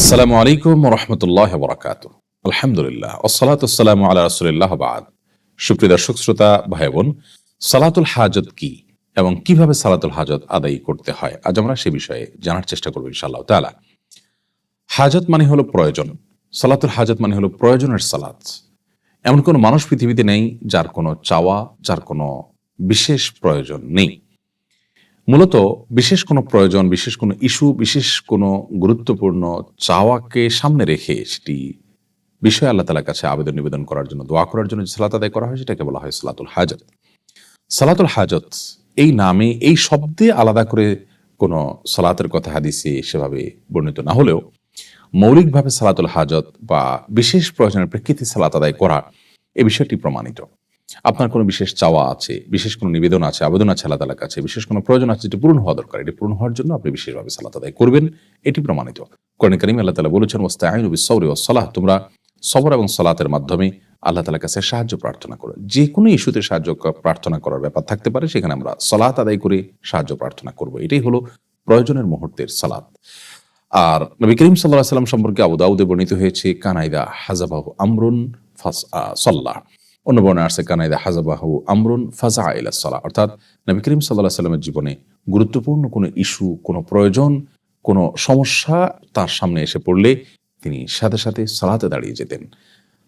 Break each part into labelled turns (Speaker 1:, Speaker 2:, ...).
Speaker 1: আসসালামু আলাইকুম ওয়া রাহমাতুল্লাহি ওয়া বারাকাতুহু। আলহামদুলিল্লাহ ওয়াসসালাতু ওয়াসসালামু আলা রাসূলিল্লাহ ওয়া বা'দ। সুপ্রিয় দর্শক শ্রোতা ভাই বোন, সালাতুল হাজত কি এবং কিভাবে সালাতুল হাজত আদায় করতে হয়, আজ আমরা সে বিষয়ে জানার চেষ্টা করব ইনশাআল্লাহ তাআলা। হাজত মানে হলো প্রয়োজন। সালাতুল হাজত মানে হলো প্রয়োজনের সালাত। এমন কোনো মানুষ পৃথিবীতে নেই যার কোনো চাওয়া, যার কোনো বিশেষ প্রয়োজন নেই। মূলত বিশেষ কোনো প্রয়োজন, বিশেষ কোনো ইস্যু, বিশেষ কোনো গুরুত্বপূর্ণ চাওয়াকে সামনে রেখে সেটি বিষয়ে আল্লাহ তাআলার কাছে আবেদন নিবেদন করার জন্য, দোয়া করার জন্য যে সালাত আদায় করা হয় সেটাকে বলা হয় সালাতুল হাজত। সালাতুল হাজত এই নামে, এই শব্দে আলাদা করে কোনো সালাতের কথা হাদিসে সেভাবে বর্ণিত না হলেও মৌলিকভাবে সালাতুল হাজত বা বিশেষ প্রয়োজনের প্রেক্ষিতে সালাত আদায় করা এই বিষয়টি প্রমাণিত। আপনার কোনো বিশেষ চাওয়া আছে, বিশেষ কোনো নিবেদন আছে, আবেদন আছে আল্লাহ তাআলার কাছে, বিশেষ কোনো প্রয়োজন আছে যেটি পূরণ হওয়া দরকার, এটি পূরণ হওয়ার জন্য আপনি বিশেষভাবে সালাত আদায় করবেন, এটি প্রমাণিত। কোরআনে কারিমে আল্লাহ তাআলা বলেছেন ওয়াস্তাঈনু বিস-সাবরি ওয়াস-সালাহ, তোমরা সবর এবং সালাতের মাধ্যমে আল্লাহ তাআলার কাছে সাহায্য প্রার্থনা করো। যে কোনো ইস্যুতে সাহায্য প্রার্থনা করার ব্যাপার থাকতে পারে, সেখানে আমরা সালাত আদায় করে সাহায্য প্রার্থনা করব। এটাই হলো প্রয়োজনের মুহূর্তের সালাত। আর নবী করিম সাল্লাল্লাহু আলাইহি ওয়াসাল্লাম সম্পর্কে আবু দাউদে বর্ণিত হয়েছে কানাইদা হাজাবাহু আমরুন সাল্লাহ। অন্য বর্ণনায় আসছে কানাইদা হাজাবাহু আমরুন ফাজা ইলা সালাহ, অর্থাৎ নবী করিম সাল্লাল্লাহু আলাইহি ওয়াসাল্লামের জীবনে গুরুত্বপূর্ণ কোনো ইস্যু, কোনো প্রয়োজন, কোনো সমস্যা তার সামনে এসে পড়লে তিনি সাথে সাথে সালাতে দাঁড়িয়ে যেতেন।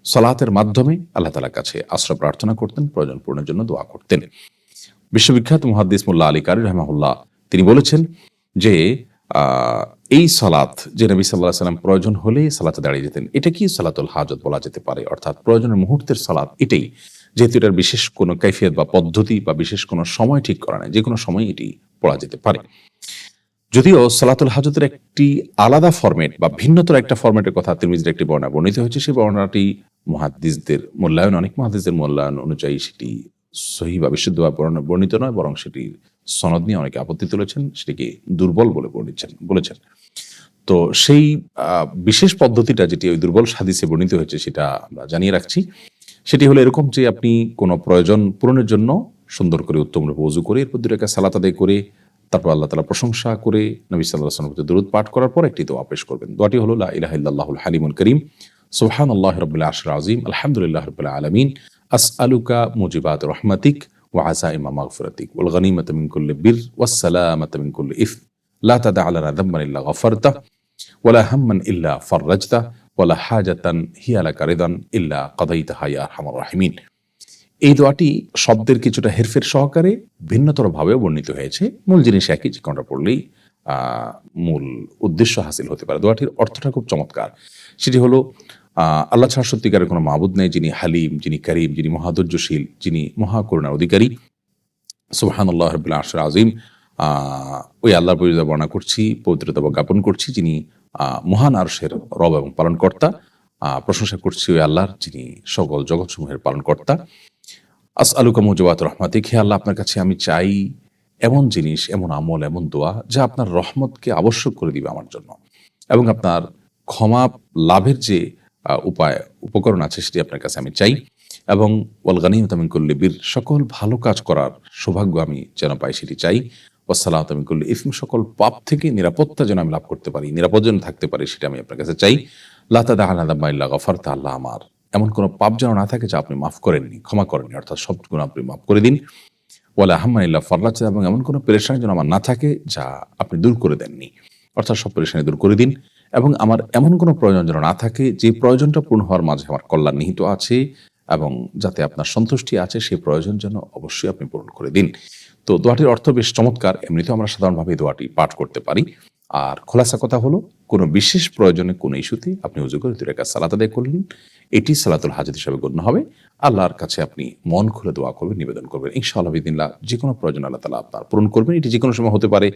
Speaker 1: সালাতের মাধ্যমে আল্লাহ তাআলার কাছে আশ্রয় প্রার্থনা করতেন, প্রয়োজন পূরণের জন্য দোয়া করতেন। বিশ্ববিখ্যাত মুহাদ্দিস মোল্লা আলী কারি রাহিমাহুল্লাহ তিনি বলেছেন যে এই সালাত যে নবী সাল্লাল্লাহু আলাইহি ওয়াসাল্লাম প্রয়োজন হলে সালাতে দাঁড়িয়ে যেতেন, এটা কি সালাতুল হাজত বলা যেতে পারে, অর্থাৎ প্রয়োজনের মুহূর্তের সালাত এটাই। যেহেতু এটার বিশেষ কোনো কাইফিয়ত বা পদ্ধতি বা বিশেষ কোনো সময় ঠিক করা নাই, যে কোনো সময় এটি পড়া যেতে পারে। যদিও সালাতুল হাজতের একটি আলাদা ফরম্যাট বা ভিন্নতর একটা ফরম্যাটের কথা তিরমিজির একটি বর্ণনা বর্ণিত হয়েছে, সেই বর্ণনাটি মুহাদ্দিসদের মূল্যায়ন, অনেক মুহাদ্দিসদের মূল্যায়ন অনুযায়ী সেটি সহিহ বা বিশুদ্ধভাবে বর্ণিত নয়, বরং সেটির সনদ নিয়ে অনেকে আপত্তি তুলেছেন, সেটিকে দুর্বল বলে বলেছেন। তো সেই বিশেষ পদ্ধতিটা যেটি ওই দুর্বল হাদিসে বর্ণিত হয়েছে সেটা আমরা জানিয়ে রাখছি। সেটি হলো এরকম যে আপনি কোনো প্রয়োজন পূরণের জন্য সুন্দর করে উত্তমরূপে ওযু করে এরপর 2 রাকাত সালাত আদায় করে তারপর আল্লাহ তাআলার প্রশংসা করে নবী সাল্লাল্লাহু আলাইহি ওয়াসাল্লামের প্রতি দরুদ পাঠ করার পর একটি দোয়া পেশ করবেন। দোয়াটি হলো লা ইলাহা ইল্লাল্লাহুল হালিমুল কারীম, সুবহানাল্লাহি রাব্বিল আরশিল আযীম, আলহামদুলিল্লাহি রাব্বিল আলামিন, আসআলুকা মুজিবাত রাহমাতিক ওয়া আযাইমা মাগফিরাতিক ওয়াল গনিমাতা মিন কুল্লি বির ওয়াস সালামাতা মিন কুল্লি ইথম লা তাদা লানা যামবান ইল্লা গফারতাহ ওয়ালা হাম্মান ইল্লা ফাররাজতাহ ওয়ালা হাজাতান হিয়া লাকা রিদান ইল্লা কাদাইতাহা ইয়া আরহামার রাহিমিন। এই দোয়াটি শব্দের কিছুটা হেরফের সহকারে ভিন্নতর ভাবেও বর্ণিত হয়েছে। মূল জিনিস একই, যে কোনটা পড়লেই মূল উদ্দেশ্য হাসিল হতে পারে। দোয়াটির অর্থটা খুব চমৎকার। সেটি হলো আল্লাহ ছাড়া সত্যিকারের কোনো মাবুদ নেই, যিনি হালিম, যিনি কারীম, যিনি মহাধৈর্যশীল, যিনি মহাকরুণার অধিকারী। সুবহানাল্লাহি রাব্বিল আরশিল আযীম, ওই আল্লাহর পরিচয় বর্ণনা করছি, পবিত্রতা জ্ঞাপন করছি, যিনি মহান আরশের রব এবং পালনকর্তা। প্রশংসা করছি ওই আল্লাহর, যিনি সকল জগৎসমূহের পালনকর্তা। আসআলুকা মুজিবাত রাহমাতিক, হে আল্লাহ আপনার কাছে আমি চাই এমন জিনিস, এমন আমল, এমন দোয়া যা আপনার রহমতকে আবশ্যক করে দিবে আমার জন্য, এবং আপনার ক্ষমা লাভের যে উপায় উপকরণ আছে সেটি আপনার কাছে আমি চাই, এবং ওয়াল গনিমাতা মিন কুল্লি বির, সকল ভালো কাজ করার সৌভাগ্য আমি যেন পাই সেটি চাই, ওয়াস সালামাতা মিন কুল্লি ইথম, সকল পাপ থেকে নিরাপত্তা যেন আমি লাভ করতে পারি, নিরাপদ যেন থাকতে পারি সেটা আমি আপনার কাছে চাই। লা তাদা লানা যামবান ইল্লা গফারতা, আল্লাহ আমার এমন কোনো পাপ যেন না থাকে যা আপনি মাফ করেননি, ক্ষমা করেননি, অর্থাৎ সব গুনাহ আপনি মাফ করে দিন। ওয়ালা হাম্মান ইল্লা ফাররাজতা, এবং এমন কোনো পেরেশানি যেন আমার না থাকে যা আপনি দূর করে দেননি, অর্থাৎ সব পেরেশানি দূর করে দিন। এবং আমার এমন কোনো প্রয়োজন যেন না থাকে যে প্রয়োজনটা পূর্ণ হওয়ার মাঝে আমার কল্যাণ নিহিত আছে, এবং যাতে আপনার সন্তুষ্টি আছে সেই প্রয়োজন যেন অবশ্যই আপনি পূরণ করে দিন। তো দোয়াটির অর্থ বেশ চমৎকার। এমনিতেও আমরা সাধারণভাবে দোয়াটি পাঠ করতে পারি। আর খোলাসা কথা হলো, কোনো বিশেষ প্রয়োজনে, কোনো ইস্যুতে আপনি ওযু করে 2 রাকাত সালাত আদায় করলেন, এটি সালাতুল হাজত হিসেবে গণ্য হবে। আল্লাহর কাছে আপনি মন খুলে দোয়া করবেন, নিবেদন করবেন, ইনশাআল্লাহ বিদিনিল্লাহ যে কোনো প্রয়োজন আল্লাহ তাআলা আপনার পূরণ করবেন। এটি যে কোনো সময় হতে পারে।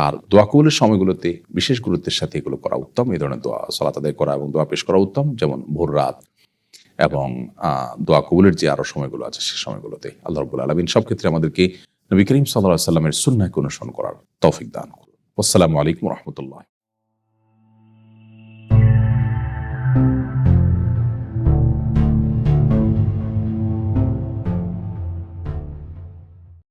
Speaker 1: আর দোয়া কবুলের সময়গুলোতে বিশেষ গুরুত্বের সাথে এগুলো করা উত্তম। এই ধরনের দোয়া সালাত আদায় করা এবং দোয়া পেশ করা উত্তম, যেমন ভোর রাত এবং দোয়া কবুলের যে আরো সময়গুলো আছে সে সময়গুলোতে। আল্লাহ রাব্বুল আলামিন সব ক্ষেত্রে আমাদেরকে নবী করিম সাল্লাল্লাহু আলাইহি ওয়াসাল্লামের সুন্নাহকে অনুসরণ করার তৌফিক দান করুন। আসসালামু আলাইকুম ওয়া রাহমাতুল্লাহ।